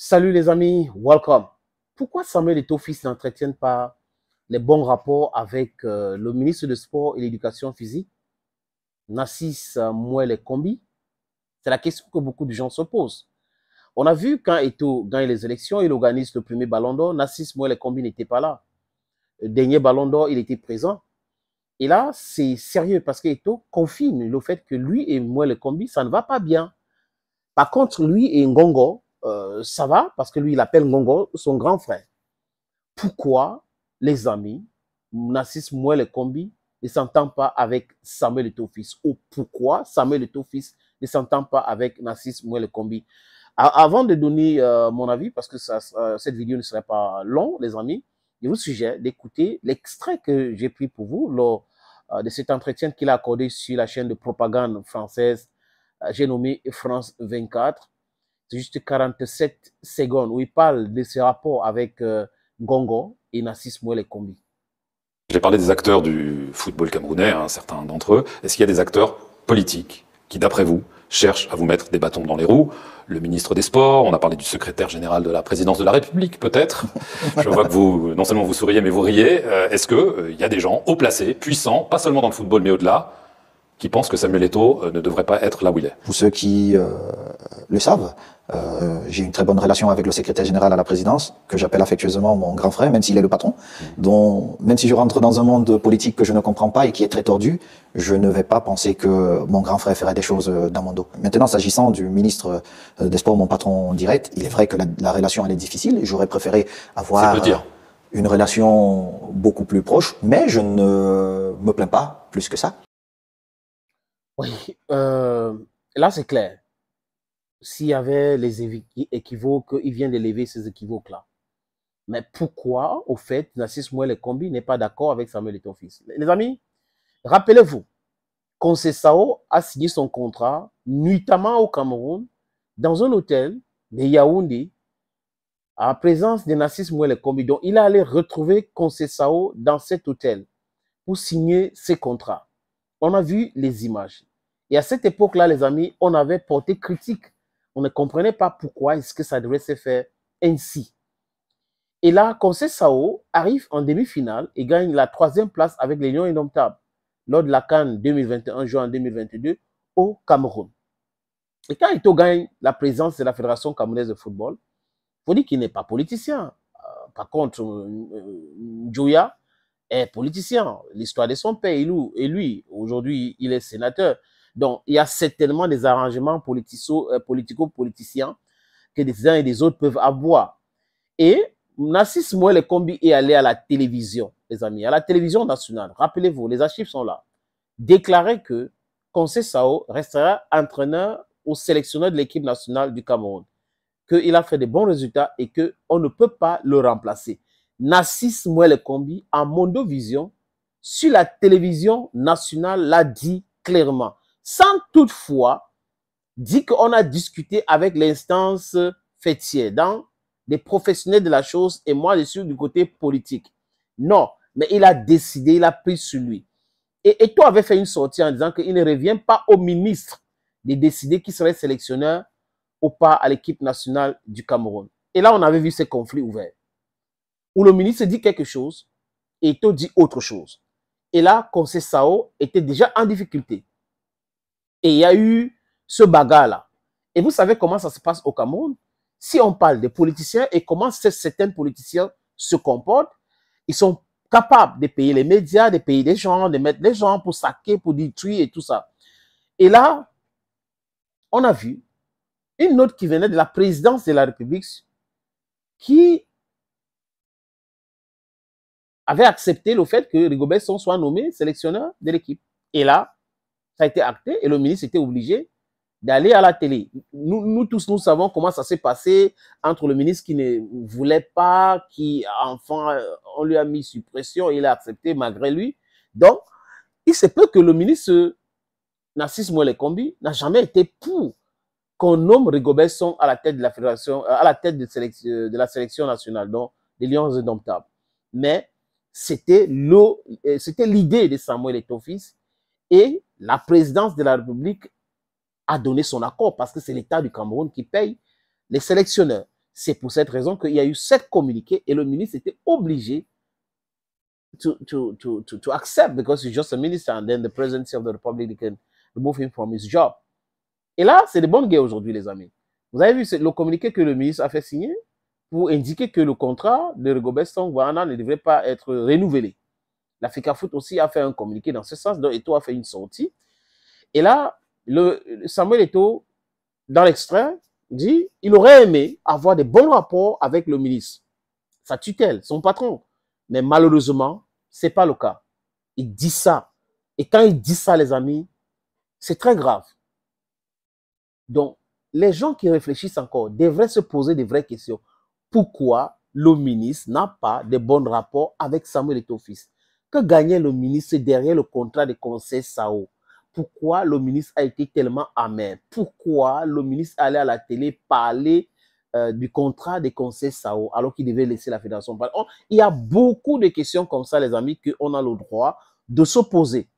Salut les amis, welcome. Pourquoi Samuel Eto'o-Fils n'entretiennent pas les bons rapports avec le ministre de Sport et l'Éducation physique, Narcisse Mouele Kombi? C'est la question que beaucoup de gens se posent. On a vu quand Eto'o gagne les élections, il organise le premier ballon d'or, Narcisse Mouele Kombi n'était pas là. Le dernier ballon d'or, il était présent. Et là, c'est sérieux parce qu'Eto'o confirme le fait que lui et Mouele Kombi, ça ne va pas bien. Par contre, lui et Ngongo, ça va parce que lui, il appelle Ngongo son grand frère. Pourquoi les amis, Narcisse Mouele Kombi ne s'entend pas avec Samuel Eto'o-Fils? Ou pourquoi Samuel Eto'o-Fils ne s'entend pas avec Narcisse Mouele Kombi? Avant de donner mon avis, parce que cette vidéo ne serait pas longue, les amis, je vous suggère d'écouter l'extrait que j'ai pris pour vous lors de cet entretien qu'il a accordé sur la chaîne de propagande française, j'ai nommé France 24. C'est juste 47 secondes où il parle de ses rapports avec Ngongo et Narcisse Mouele Kombi. J'ai parlé des acteurs du football camerounais, certains d'entre eux. Est-ce qu'il y a des acteurs politiques qui, d'après vous, cherchent à vous mettre des bâtons dans les roues? Le ministre des Sports, on a parlé du secrétaire général de la présidence de la République, peut-être. Je vois que vous, non seulement vous souriez, mais vous riez. Est-ce qu'il y a des gens haut placés, puissants, pas seulement dans le football, mais au-delà, qui pensent que Samuel Eto'o ne devrait pas être là où il est? Pour ceux qui le savent, j'ai une très bonne relation avec le secrétaire général à la présidence, que j'appelle affectueusement mon grand frère, même s'il est le patron. Donc, même si je rentre dans un monde politique que je ne comprends pas et qui est très tordu, je ne vais pas penser que mon grand frère ferait des choses dans mon dos. Maintenant, s'agissant du ministre des Sports, mon patron direct, il est vrai que la relation elle est difficile. J'aurais préféré avoir une relation beaucoup plus proche, mais je ne me plains pas plus que ça. Oui, là c'est clair. S'il y avait les équivoques, il vient de lever ces équivoques-là. Mais pourquoi, au fait, Narcisse Mouele Kombi n'est pas d'accord avec Samuel Eto'o-Fils? Les amis, rappelez-vous, Conceição a signé son contrat nuitamment au Cameroun, dans un hôtel de Yaoundé, en présence de Narcisse Mouele Kombi. Donc, il est allé retrouver Conceição dans cet hôtel pour signer ses contrats. On a vu les images. Et à cette époque-là, les amis, on avait porté critique. On ne comprenait pas pourquoi est-ce que ça devrait se faire ainsi. Et là, Conceição arrive en demi-finale et gagne la 3e place avec les Lions Indomptables lors de la CAN 2021, juin 2022, au Cameroun. Et quand Eto'o gagne la présidence de la Fédération camerounaise de football, il faut dire qu'il n'est pas politicien. Par contre, Njoya est politicien. L'histoire de son père et lui, aujourd'hui, il est sénateur. Donc, il y a certainement des arrangements politico-politiciens que des uns et des autres peuvent avoir. Et Narcisse Mouele Kombi est allé à la télévision, les amis, à la télévision nationale. Rappelez-vous, les archives sont là. Déclarer que Conceição restera entraîneur ou sélectionneur de l'équipe nationale du Cameroun, qu'il a fait de bons résultats et qu'on ne peut pas le remplacer. Narcisse Mouele Kombi, en Mondovision, sur la télévision nationale, l'a dit clairement, sans toutefois dire qu'on a discuté avec l'instance fêtière, dans des professionnels de la chose, et moi, je suis du côté politique. Non, mais il a décidé, il a pris sur lui. Et Eto'o avait fait une sortie en disant qu'il ne revient pas au ministre de décider qui serait sélectionneur ou pas à l'équipe nationale du Cameroun. Et là, on avait vu ces conflits ouverts, où le ministre dit quelque chose, et Eto'o dit autre chose. Et là, Conceição était déjà en difficulté. Et il y a eu ce bagarre-là. Et vous savez comment ça se passe au Cameroun? Si on parle des politiciens et comment certains politiciens se comportent, ils sont capables de payer les médias, de payer des gens, de mettre des gens pour saquer, pour détruire et tout ça. Et là, on a vu une note qui venait de la présidence de la République qui avait accepté le fait que Rigobert Song soit nommé sélectionneur de l'équipe. Et là, ça a été acté et le ministre était obligé d'aller à la télé. Nous tous, nous savons comment ça s'est passé entre le ministre qui ne voulait pas, qui, enfin, on lui a mis sous pression, il a accepté malgré lui. Donc, il se peut que le ministre Narcisse Mouele Kombi n'a jamais été pour qu'on nomme Rigobert Song à la tête de la fédération, à la tête de la sélection nationale, donc des Lions Indomptables. Mais c'était l'idée de Samuel Eto'o-Fils et la présidence de la République a donné son accord parce que c'est l'État du Cameroun qui paye les sélectionneurs. C'est pour cette raison qu'il y a eu 7 communiqués et le ministre était obligé to accept because he's just a minister and then the presidency of the Republic can remove him from his job. Et là, c'est de bonne guerre aujourd'hui, les amis. Vous avez vu le communiqué que le ministre a fait signer pour indiquer que le contrat de Rigobert Song Ghana ne devrait pas être renouvelé. L'Africa Foot aussi a fait un communiqué dans ce sens, donc Eto'o a fait une sortie. Et là, Samuel Eto'o, dans l'extrait, dit il aurait aimé avoir des bons rapports avec le ministre, sa tutelle, son patron. Mais malheureusement, ce n'est pas le cas. Il dit ça. Et quand il dit ça, les amis, c'est très grave. Donc, les gens qui réfléchissent encore devraient se poser des vraies questions. Pourquoi le ministre n'a pas de bons rapports avec Samuel Eto'o fils? Que gagnait le ministre derrière le contrat de conseil SAO? Pourquoi le ministre a été tellement amer? Pourquoi le ministre allait à la télé parler du contrat de conseil SAO alors qu'il devait laisser la fédération parler? Il y a beaucoup de questions comme ça, les amis, qu'on a le droit de se poser.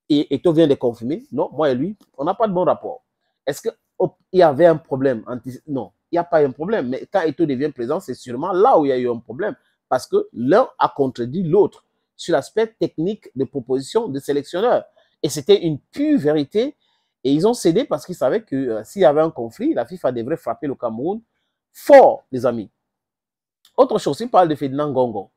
Et Eto'o vient de confirmer, non, moi et lui, on n'a pas de bon rapport. Est-ce qu'il y avait un problème? Non, il n'y a pas un problème. Mais quand Eto'o devient président, c'est sûrement là où il y a eu un problème. Parce que l'un a contredit l'autre sur l'aspect technique de proposition de sélectionneur. Et c'était une pure vérité. Et ils ont cédé parce qu'ils savaient que s'il y avait un conflit, la FIFA devrait frapper le Cameroun fort, les amis. Autre chose, il parle de Ferdinand Ngongo,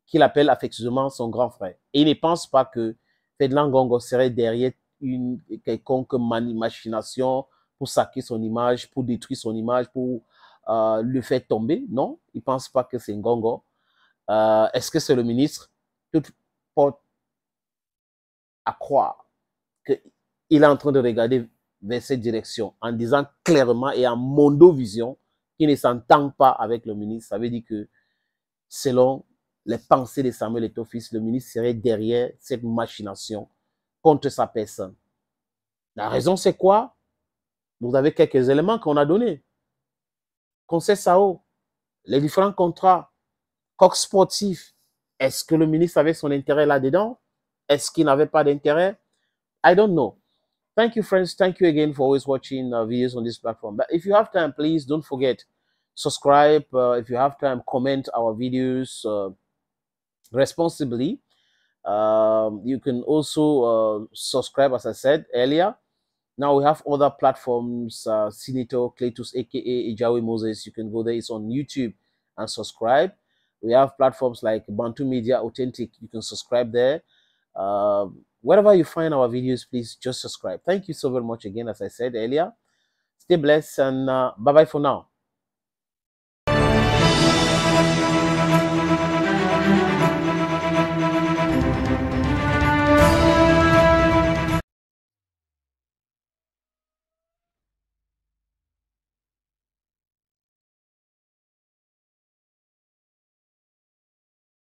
qu'il appelle affectueusement son grand frère. Et il ne pense pas que Ferdinand Ngongo serait derrière une quelconque machination pour saquer son image, pour détruire son image, pour le faire tomber. Non, il ne pense pas que c'est Ngongo. Est-ce que c'est le ministre? Tout porte à croire qu'il est en train de regarder vers cette direction en disant clairement et en mondovision qu'il ne s'entend pas avec le ministre. Ça veut dire que selon les pensées de Samuel Eto'o fils, le ministre serait derrière cette machination contre sa personne. La raison, c'est quoi? Vous avez quelques éléments qu'on a donnés. Conseil SAO, les différents contrats, Coq sportif. Est-ce que le ministre avait son intérêt là-dedans? Est-ce qu'il n'avait pas d'intérêt? I don't know. Thank you, friends. Thank you again for always watching videos on this platform. But if you have time, please don't forget, subscribe. If you have time, comment our videos responsibly. You can also subscribe, as I said earlier. Now we have other platforms, Senator Cletus, aka Ijawi Moses. You can go there. It's on YouTube and subscribe. We have platforms like Bantu Media Authentic. You can subscribe there. Wherever you find our videos, please just subscribe. Thank you so very much again, as I said earlier. Stay blessed and bye-bye for now.